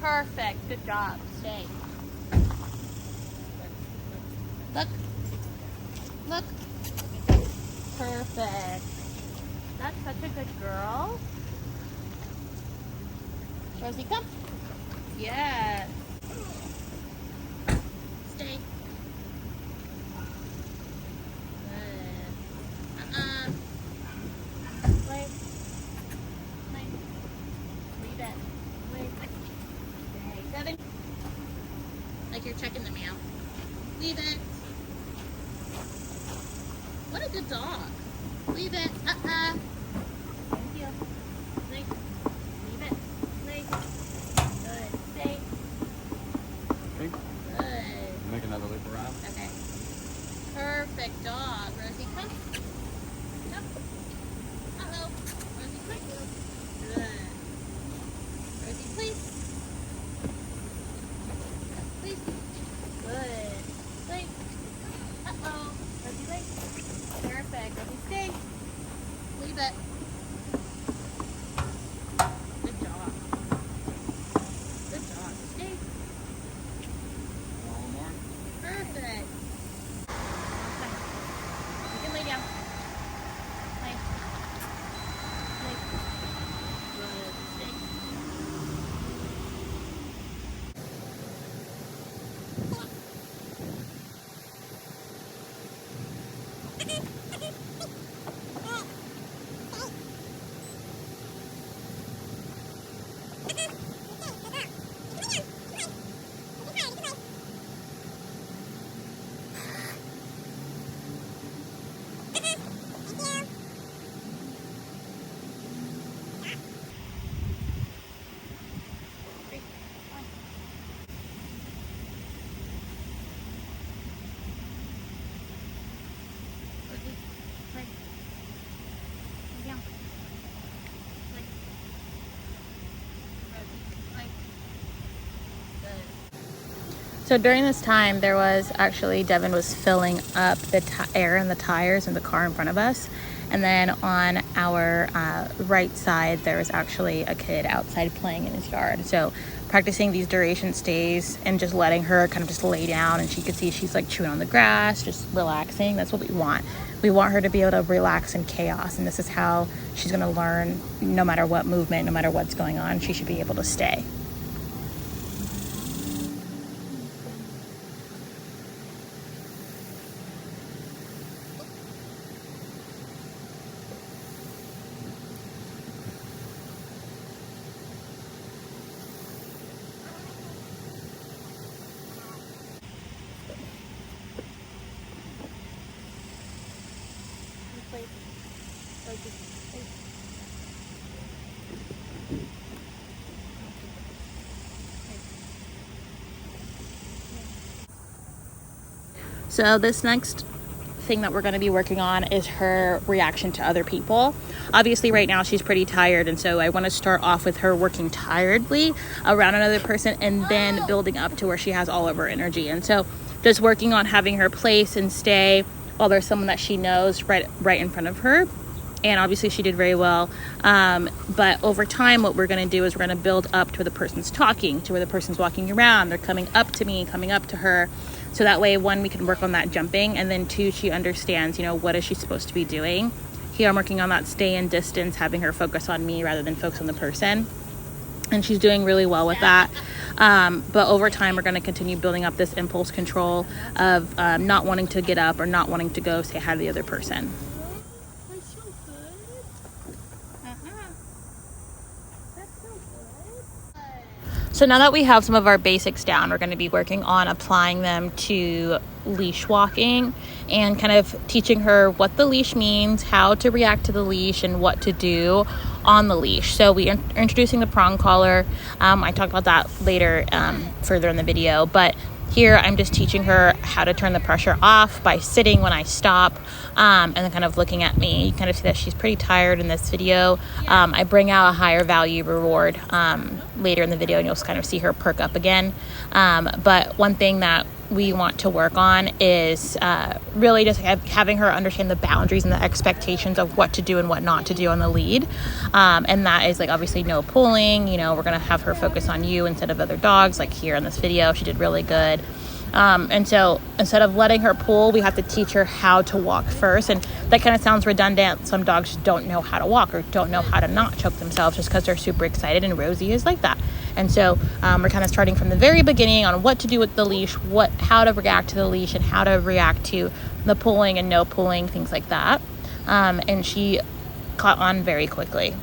Perfect. Good job. Stay. Look. Look. Perfect. That's such a good girl. Rosie, come. Yes. Stay. Good. Wait. Wait. Leave it. Wait. Stay. 7. Like you're checking the mail. Leave it. What a good dog. Leave it. Thank you. Leave. Leave it. Leave. Good. Stay. Okay. Good. Make another loop around. Okay. Perfect dog. Rosie, come. Come. Uh-oh. Rosie, please. Good. Rosie, please. Please. Good. Please. Uh-oh. Rosie, please. Perfect. Rosie, stay. Leave it. Good job. Good job. Stay. One more. Perfect. You can lay down. Lay. Lay. Good. Stay. Three, 1. Rosie, play. Lay down. Play. Rosie, play. Good. So during this time, there was actually, Devin was filling up the air in the tires in the car in front of us. And then on our right side, there was actually a kid outside playing in his yard. So practicing these duration stays and just letting her kind of just lay down, and she could see she's like chewing on the grass, just relaxing. That's what we want. We want her to be able to relax in chaos. And this is how she's going to learn. No matter what movement, no matter what's going on, she should be able to stay. So this next thing that we're going to be working on is her reaction to other people. Obviously right now she's pretty tired, and so I want to start off with her working tiredly around another person and then building up to where she has all of her energy. And so just working on having her place and stay while there's someone that she knows right in front of her. And obviously she did very well, but over time what we're going to do is we're going to build up to where the person's talking, to where the person's walking around, they're coming up to me, coming up to her. So that way, 1, we can work on that jumping, and then 2, she understands, what is she supposed to be doing. Here I'm working on that stay in distance, having her focus on me rather than focus on the person. And she's doing really well with that. But over time, we're going to continue building up this impulse control of not wanting to get up or not wanting to go say hi to the other person. So now that we have some of our basics down, we're going to be working on applying them to leash walking and kind of teaching her what the leash means, how to react to the leash, and what to do on the leash. So we are introducing the prong collar. I talk about that later further in the video, but here I'm just teaching her how to turn the pressure off by sitting when I stop, and then kind of looking at me. You kind of see that she's pretty tired in this video. I bring out a higher value reward later in the video, and you'll kind of see her perk up again. But one thing that we want to work on is really just having her understand the boundaries and the expectations of what to do and what not to do on the lead. And that is like obviously no pulling. You know, we're going to have her focus on you instead of other dogs. Like here in this video, she did really good. And so instead of letting her pull, we have to teach her how to walk first. And that kind of sounds redundant. Some dogs don't know how to walk or don't know how to not choke themselves just because they're super excited, and Rosie is like that. And so we're kind of starting from the very beginning on what to do with the leash, how to react to the leash, and how to react to the pulling and no pulling, things like that. And she caught on very quickly.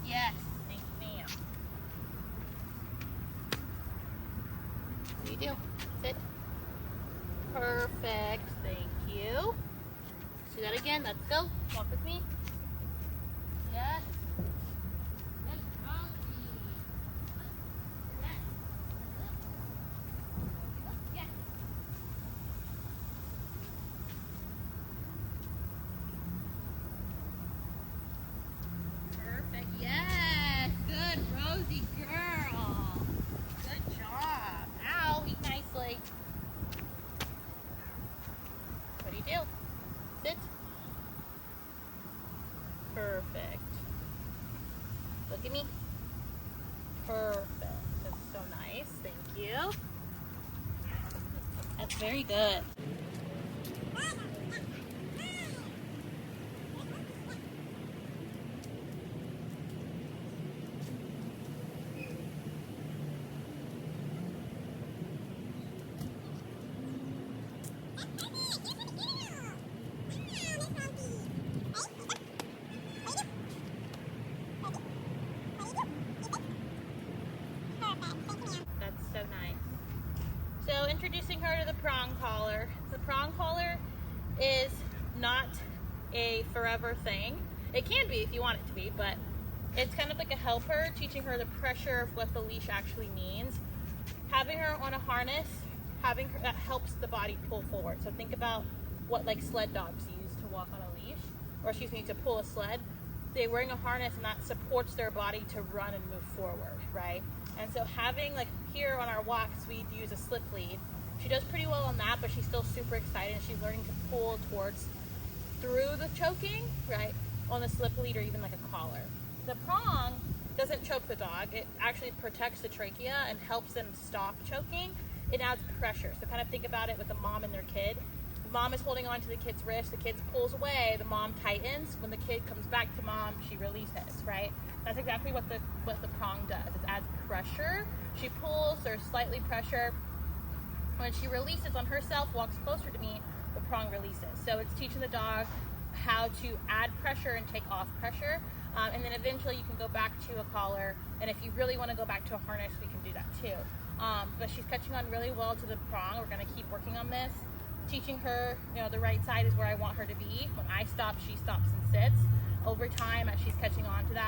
Yes, thank you, ma'am. What do you do? Sit. Perfect, thank you. Let's do that again. Let's go. Walk with me. Yes. Good, Rosie. Yes. Yes. Perfect. Yes. Good, Rosie girl. Good job. Ow, eat nicely. What do you do? Sit. Perfect. Look at me. Perfect. That's so nice. Thank you. That's very good. That's so nice. So introducing her to the prong collar. The prong collar is not a forever thing. It can be if you want it to be, but it's kind of like a helper, teaching her the pressure of what the leash actually means. Having her on a harness, that helps the body pull forward. So think about what like sled dogs use to walk on a leash, or excuse me, to pull a sled. They're wearing a harness, and that supports their body to run and move forward, right? And so having, like here on our walks, we use a slip lead. She does pretty well on that, but she's still super excited. She's learning to pull through the choking, right, on the slip lead or even like a collar. The prong doesn't choke the dog. It actually protects the trachea and helps them stop choking. It adds pressure. So kind of think about it with a mom and their kid. The mom is holding on to the kid's wrist. The kid pulls away. The mom tightens. When the kid comes back to mom, she releases, right? That's exactly what the prong does. It adds pressure. She pulls. There's slightly pressure. When she releases on herself, walks closer to me, the prong releases. So it's teaching the dog how to add pressure and take off pressure. And then eventually you can go back to a collar. And if you really want to go back to a harness, we can do that too. But she's catching on really well to the prong. We're going to keep working on this. Teaching her, the right side is where I want her to be. When I stop, she stops and sits. Over time, as she's catching on to that,